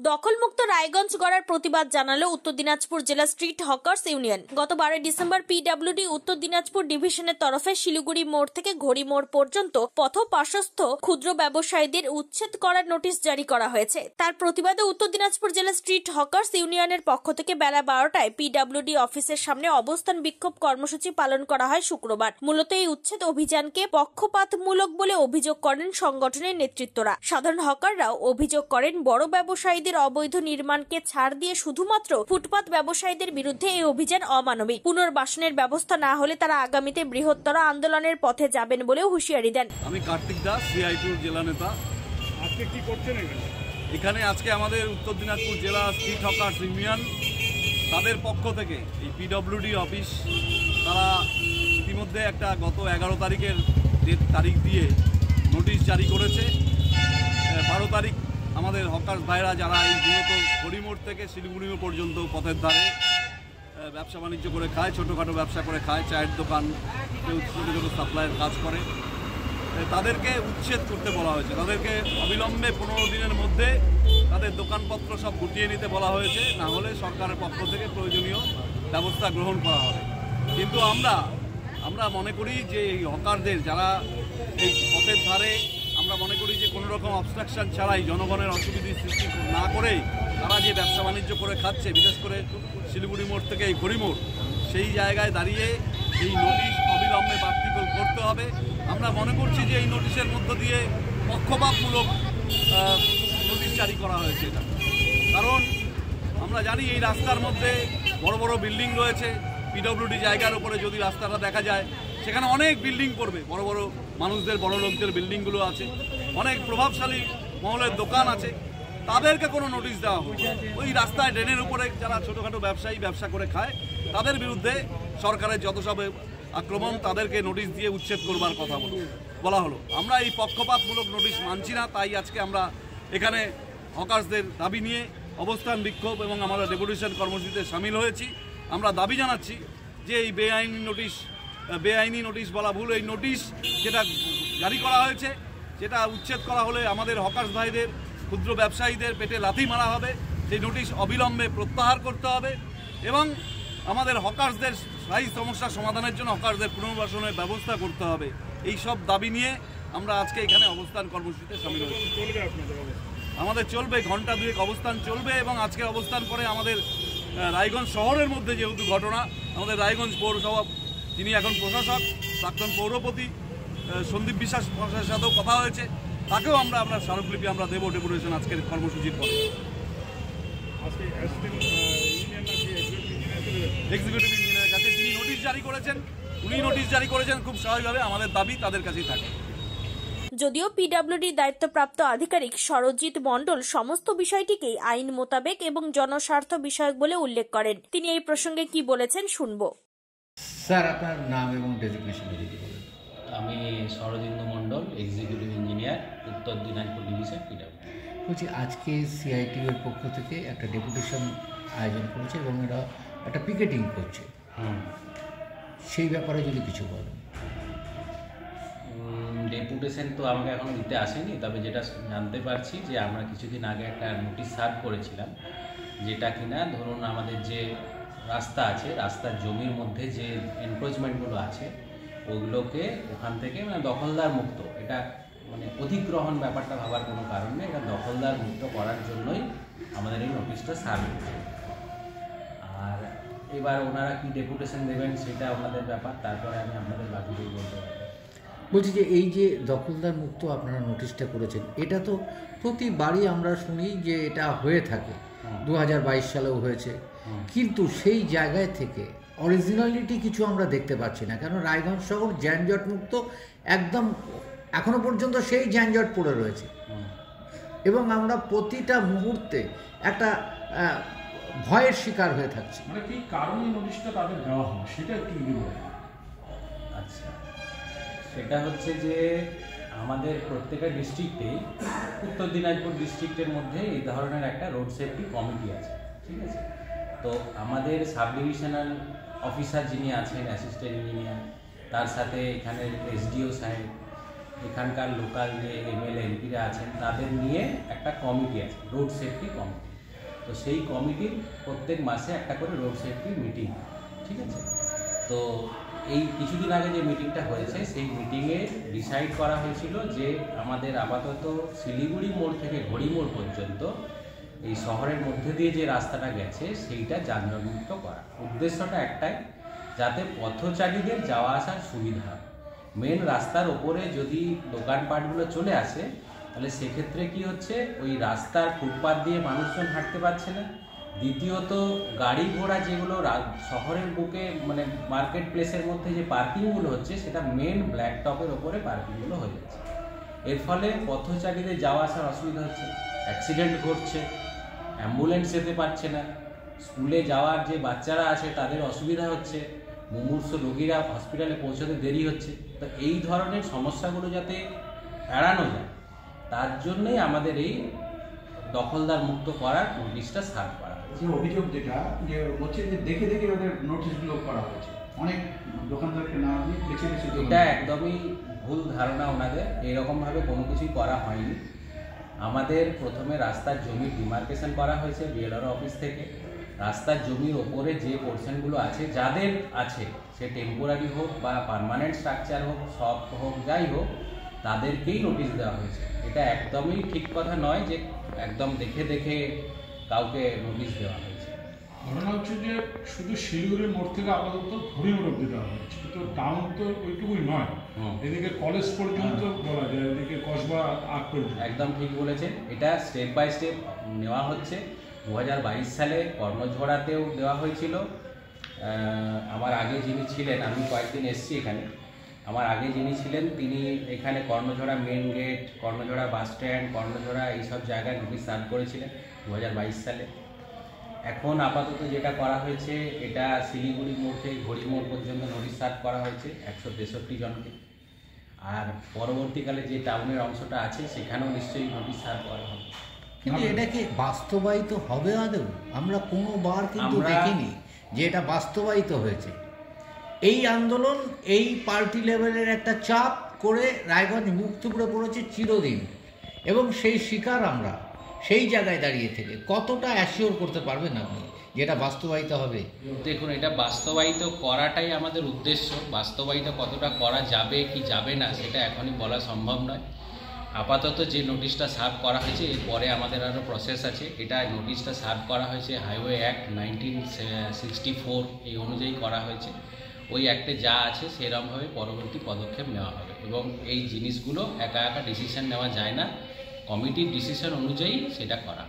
দখলমুক্ত রায়গঞ্জ গড়ার প্রতিবাদ জানালো উত্তর দিনাজপুর জেলা স্ট্রিট হকার্স ইউনিয়ন। গত 12 ডিসেম্বর পিডব্লিউডি উত্তর দিনাজপুর ডিভিশনের তরফে শিলিগুড়ি মোড় থেকে ঘড়ি মোড় পর্যন্ত পথ পার্শ্বস্থ ক্ষুদ্র ব্যবসায়ীদের উচ্ছেদ করার নোটিশ জারি করা হয়েছে। তার প্রতিবাদে উত্তর দিনাজপুর জেলা স্ট্রিট হকার্স ইউনিয়নের পক্ষ থেকে বেলা 12টায় পিডব্লিউডি অফিসের সামনে অবস্থান বিক্ষোভ কর্মসূচি পালন করা হয় শুক্রবার। মূলত এই উচ্ছেদ অভিযানকে পক্ষপাতমূলক বলে অভিযোগ করেন সংগঠনের নেতৃত্বরা। সাধারণ হকাররাও অভিযোগ করেন বড় ব্যবসায়ীদের অবৈধ নির্মাণকে ছাড় দিয়ে শুধুমাত্র ফুটপাত ব্যবসায়ীদের বিরুদ্ধে এই অভিযান অমানবিক। পুনর্বাসনের ব্যবস্থা না হলে তারা আগামীতে বৃহত্তর আন্দোলনের পথে যাবেন বলেও হুঁশিয়ারি দেন। আমি কার্তিক দাস, সিআইটিউ জেলা নেতা। আজকে কি করছেন এখানে? আজকে আমাদের উত্তর দিনাজপুর জেলা স্ট্রিট হকার্স ইউনিয়ন তাদের পক্ষ থেকে এই পিডব্লিউডি অফিস তারা ইতিমধ্যে একটা গত 11 তারিখের তারিখ দিয়ে নোটিশ জারি করেছে। 12 তারিখ আমাদের হকার ভাইরা যারা এই মূলত হরিমোড় থেকে শিলিগুড়ি পর্যন্ত পথের ধারে ব্যবসা বাণিজ্য করে খায়, ছোটোখাটো ব্যবসা করে খায়, চায়ের দোকান, কেউ ছোটো ছোটো সাপ্লাইয়ের কাজ করে, তাদেরকে উচ্ছেদ করতে বলা হয়েছে। তাদেরকে অবিলম্বে 15 দিনের মধ্যে তাদের দোকানপত্র সব গুটিয়ে নিতে বলা হয়েছে, না হলে সরকারের পক্ষ থেকে প্রয়োজনীয় ব্যবস্থা গ্রহণ করা হবে। কিন্তু আমরা মনে করি যে এই হকারদের যারা এই পথের ধারে, আমরা মনে করি যে কোনো রকম অবস্ট্রাকশন ছাড়াই জনগণের অসুবিধা সৃষ্টি না করেই তারা যে ব্যবসা বাণিজ্য করে খাচ্ছে, বিশেষ করে শিলিগুড়ি মোড় থেকে এই ঘড়িমোড়, সেই জায়গায় দাঁড়িয়ে এই নোটিশ অবিলম্বে বাতিল করতে হবে। আমরা মনে করছি যে এই নোটিশের মধ্য দিয়ে পক্ষপাতমূলক নোটিশ জারি করা হয়েছে এটা। কারণ আমরা জানি এই রাস্তার মধ্যে বড় বড় বিল্ডিং রয়েছে। পিডব্লিউডি জায়গার উপরে যদি রাস্তাটা দেখা যায়, সেখানে অনেক বিল্ডিং পড়বে, বড় বড় মানুষদের, বড় লোকদের বিল্ডিংগুলো আছে, অনেক প্রভাবশালী মহলের দোকান আছে। তাদেরকে কোনো নোটিশ দেওয়া হোক। ওই রাস্তায় ড্রেনের উপরে যারা ছোটোখাটো ব্যবসায়ী ব্যবসা করে খায়, তাদের বিরুদ্ধে সরকারের যত সব আক্রমণ, তাদেরকে নোটিশ দিয়ে উচ্ছেদ করবার কথা বলা হলো। আমরা এই পক্ষপাতমূলক নোটিশ মানছি না, তাই আজকে আমরা এখানে হকার্সদের দাবি নিয়ে অবস্থান বিক্ষোভ এবং আমরা ডেপুটেশন কর্মসূচিতে সামিল হয়েছি। আমরা দাবি জানাচ্ছি যে এই বেআইনি নোটিশ বলা ভুল, এই নোটিশ যেটা জারি করা হয়েছে সেটা উচ্ছেদ করা হলে আমাদের হকার্স ভাইদের, ক্ষুদ্র ব্যবসায়ীদের পেটে লাথি মারা হবে। সেই নোটিশ অবিলম্বে প্রত্যাহার করতে হবে এবং আমাদের হকার্সদের স্থায়ী সমস্যার সমাধানের জন্য হকার্সদের পুনর্বাসনের ব্যবস্থা করতে হবে। এই সব দাবি নিয়ে আমরা আজকে এখানে অবস্থান কর্মসূচিতে সামিল হয়েছি। আমাদের চলবে, ঘন্টা 2 অবস্থান চলবে এবং আজকে অবস্থান করে আমাদের রায়গঞ্জ শহরের মধ্যে যেহেতু ঘটনা, আমাদের রায়গঞ্জ পৌরসভা, যিনি এখন প্রশাসক, প্রাক্তন পৌরপতি সন্দীপ বিশ্বাস মহাশয়ের সাথেও কথা হয়েছে, তাকেও আমরা স্মারকলিপি আমরা দেবো ডেপুটেশন আজকের কর্মসূচির পরে। এক্সিকিউটিভ ইঞ্জিনিয়ারের কাছে যিনি নোটিশ জারি করেছেন, উনি নোটিশ জারি করেছেন, খুব স্বাভাবিকভাবে আমাদের দাবি তাদের কাছেই থাকে। যদিও পিডব্লিউডির দায়িত্বপ্রাপ্ত আধিকারিক সরজিৎ মণ্ডল সমস্ত বিষয়টিকেই আইন মোতাবেক এবং জনস্বার্থ বিষয়ক বলে উল্লেখ করেন। তিনি এই প্রসঙ্গে কি বলেছেন শুনব। স্যার, আপনার নাম এবং ডেজিগনেশন যদি বলেন। আমি সরজিৎ মণ্ডল, এক্সিকিউটিভ ইঞ্জিনিয়ার, উত্তর দিনাজপুর ডিভিশন পিডব্লিউডি। বলছি, আজকে সিআইটিউ এর পক্ষ থেকে একটা ডেপুটেশন আয়োজন করেছে এবং এরা একটা পিকেটিং করছে, সেই ব্যাপারে যদি কিছু বলেন। ডেপুটেশন তো আমাকে এখনও দিতে আসেনি, তবে যেটা জানতে পারছি যে আমরা কিছুদিন আগে একটা নোটিশ সার্ভ করেছিলাম, যেটা কিনা ধরুন আমাদের যে রাস্তা আছে, রাস্তার জমির মধ্যে যে এনক্রোচমেন্টগুলো আছে, ওগুলোকে ওখান থেকে দখলদার মুক্ত, এটা অধিগ্রহণ ব্যাপারটা ভাবার কোনো কারণ নেই, এটা দখলদার মুক্ত করার জন্যই আমাদের এই নোটিশটা সার্ভ হয়েছে। আর এবার ওনারা কি ডেপুটেশন দেবেন সেটা ওনাদের ব্যাপার, তারপরে আমি আপনাদের বাকিটাই বলতে পারি। বলছি যে এই যে দখলদার মুক্ত আপনারা নোটিশটা করেছেন, এটা তো প্রতিবারই আমরা শুনি যে এটা হয়ে থাকে, 2022 সালেও হয়েছে, কিন্তু সেই জায়গায় থেকে অরিজিনালিটি কিছু আমরা দেখতে পাচ্ছি না। কেন রায়গঞ্জ শহর যানজট মুক্ত, একদম এখনো পর্যন্ত সেই যানজট পড়ে রয়েছে এবং আমরা প্রতিটা মুহূর্তে একটা ভয়ের শিকার হয়ে থাকছি। মানে কি কারণে নোটিশটা তাদের দেওয়া হয় সেটা একটু বলুন। আচ্ছা, সেটা হচ্ছে যে আমাদের প্রত্যেকটা ডিস্ট্রিক্টেই, উত্তর দিনাজপুর ডিস্ট্রিক্টের মধ্যে এই ধরনের একটা রোড সেফটি কমিটি আছে, ঠিক আছে? তো আমাদের সাব ডিভিশনাল অফিসার যিনি আছেন, অ্যাসিস্ট্যান্ট ইঞ্জিনিয়ার, তার সাথে এখানে এসডিও সাহেব এখানকার লোকাল যে এমএলএ এমপিরা আছেন তাদের নিয়ে একটা কমিটি আছে, রোড সেফটি কমিটি। তো সেই কমিটির প্রত্যেক মাসে একটা করে রোড সেফটি মিটিং, ঠিক আছে। তো এই কিছুদিন আগে যে মিটিংটা হয়েছে সেই মিটিংয়ে ডিসাইড করা হয়েছিল যে আমাদের আপাতত শিলিগুড়ি মোড় থেকে ঘড়ি মোড় পর্যন্ত এই শহরের মধ্যে দিয়ে যে রাস্তাটা গেছে সেইটা যানজটমুক্ত করা। উদ্দেশ্যটা একটাই, যাতে পথচারীদের যাওয়া আসার সুবিধা হয়। মেন রাস্তার ওপরে যদি দোকানপাটগুলো চলে আসে তাহলে সেক্ষেত্রে কি হচ্ছে, ওই রাস্তার ফুটপাথ দিয়ে মানুষজন হাঁটতে পারছে না। দ্বিতীয়ত গাড়ি ঘোড়া যেগুলো শহরের বুকে মানে মার্কেট প্লেসের মধ্যে যে পার্কিংগুলো হচ্ছে সেটা মেন ব্ল্যাক টপের ওপরে পার্কিংগুলো হয়ে যাচ্ছে। এর ফলে পথচারীদের যাওয়া আসার অসুবিধা হচ্ছে, অ্যাক্সিডেন্ট ঘটছে, অ্যাম্বুলেন্স যেতে পারছে না, স্কুলে যাওয়ার যে বাচ্চারা আছে তাদের অসুবিধা হচ্ছে, মুমূর্ষু রোগীরা হসপিটালে পৌঁছতে দেরি হচ্ছে। তো এই ধরনের সমস্যাগুলো যাতে এড়ানো যায় তার জন্যই আমাদের এই দখলদার মুক্ত করার নোটিশটা সার্ভ করা হয়েছে। যে অভিযোগ যেটা যে হচ্ছে যে দেখে দেখে ওদের নোটিশগুলো করা হয়েছে, অনেক দোকানদারকে না দিয়ে বেছে বেছে। এটা একদমই ভুল ধারণা ওনাদের, এরকমভাবে কোনো কিছুই করা হয়নি। আমাদের প্রথমে রাস্তার জমির ডিমার্কেশন করা হয়েছে বিএলআর অফিস থেকে। রাস্তার জমির ওপরে যে পোর্শনগুলো আছে, যাদের আছে, সে টেম্পোরারি হোক বা পার্মানেন্ট স্ট্রাকচার হোক, সব হোক, যাই হোক, তাদেরকেই নোটিশ দেওয়া হয়েছে। এটা একদমই ঠিক কথা নয় যে একদম দেখে দেখে কাউকে নোটিশ দেওয়া হয়েছে। ঘটনা হচ্ছে যে শুধু শিলিগুড়ির মোড় থেকে আপাতত ঘড়ি মোড় অব্দি দেওয়া হচ্ছে, কিন্তু টাউন তো ওইটুকুই নয়, এদিকে কলেজ পর্যন্ত বলা যায়, এদিকে কসবা আগ পর্যন্ত। একদম ঠিক বলেছেন, এটা স্টেপ বাই স্টেপ নেওয়া হচ্ছে। 2022 সালে কর্ণঝোড়াতেও দেওয়া হয়েছিল। আমার আগে যিনি ছিলেন, আমি কয়েকদিন এসেছি এখানে, আমার আগে যিনি ছিলেন তিনি এখানে কর্ণঝোড়া মেন গেট, কর্ণঝোড়া বাস স্ট্যান্ড, কর্ণঝোড়া এইসব জায়গায় নোটিশ সার্ভ করেছিলেন 2022 সালে। এখন আপাতত যেটা করা হয়েছে, এটা শিলিগুড়ি মোড় থেকে ঘড়ি মোড় পর্যন্ত নোটিশ সার্ভ করা হয়েছে 163 জনকে। আর পরবর্তীকালে যে টাউনের অংশটা আছে সেখানেও নিশ্চয়ই নোটিশ সার্ভ করা হবে। কিন্তু এটা কি বাস্তবায়িত হবে আদৌ? আমরা কোনোবার কিন্তু দেখিনি যে এটা বাস্তবায়িত হয়েছে। এই আন্দোলন এই পার্টি লেভেলের একটা চাপ করে রায়গঞ্জ মুখ থুবড়ে পড়েছে চিরদিন, এবং সেই শিকার আমরা। সেই জায়গায় দাঁড়িয়ে থেকে কতটা অ্যাসিওর করতে পারবেন আপনি যেটা বাস্তবায়িত হবে? দেখুন, এটা বাস্তবায়িত করাটাই আমাদের উদ্দেশ্য। বাস্তবায়িত কতটা করা যাবে কি যাবে না সেটা এখনই বলা সম্ভব নয়। আপাতত যে নোটিশটা সার্ভ করা হয়েছে, এরপরে আমাদের আরও প্রসেস আছে। এটা নোটিশটা সার্ভ করা হয়েছে হাইওয়ে অ্যাক্ট 1964 এই অনুযায়ী করা হয়েছে। ওই অ্যাক্টে যা আছে সেরকমভাবে পরবর্তী পদক্ষেপ নেওয়া হবে, এবং এই জিনিসগুলো একা একা ডিসিশন নেওয়া যায় না, কমিটির ডিসিশন অনুযায়ী সেটা করা।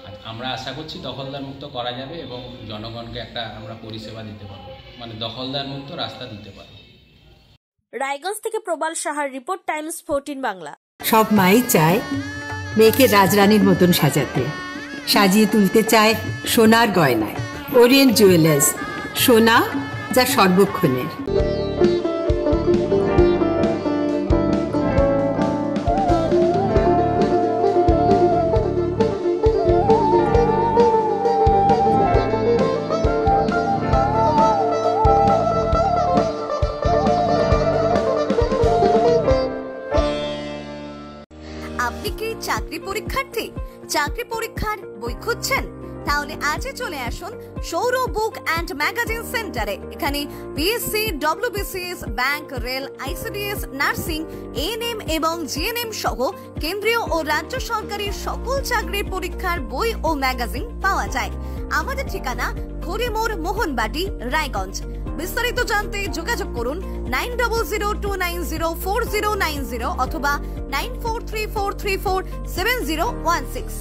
আর আমরা আশা করছি দখলদার মুক্ত করা যাবে এবং জনগণকে একটা আমরা পরিষেবা দিতে পারবো, মানে দখলদার মুক্ত রাস্তা দিতে পারবো। রায়গঞ্জ থেকে প্রবাল সাহার রিপোর্ট, টাইমস 14 বাংলা। সব মাই চায় মেয়েকে রাজরানীর মতন সাজাতে, সাজিয়ে তুলতে চায় সোনার গয়নায়। ওরিয়েন্ট জুয়েলার্স, সোনা যা সর্বক্ষণের। আপনি কি চাকরি পরীক্ষার্থী? চাকরি পরীক্ষার বই খুঁজছেন? তাহলে আজই চলে আসুন সৌরভ বুক অ্যান্ড ম্যাগাজিন সেন্টারে। এখানে BSc, WBCS, bank, rail, ICDS, nursing, ANM এবং জিএনএম সহ কেন্দ্রীয় ও রাজ্য সরকারি সকল চাকরির পরীক্ষার বই ও ম্যাগাজিন পাওয়া যায়। আমাদের ঠিকানা ঘড়িমোড়, মোহনবাটি, রায়গঞ্জ। বিস্তারিত জানতে যোগাযোগ করুন 9002904090 অথবা 9434347016।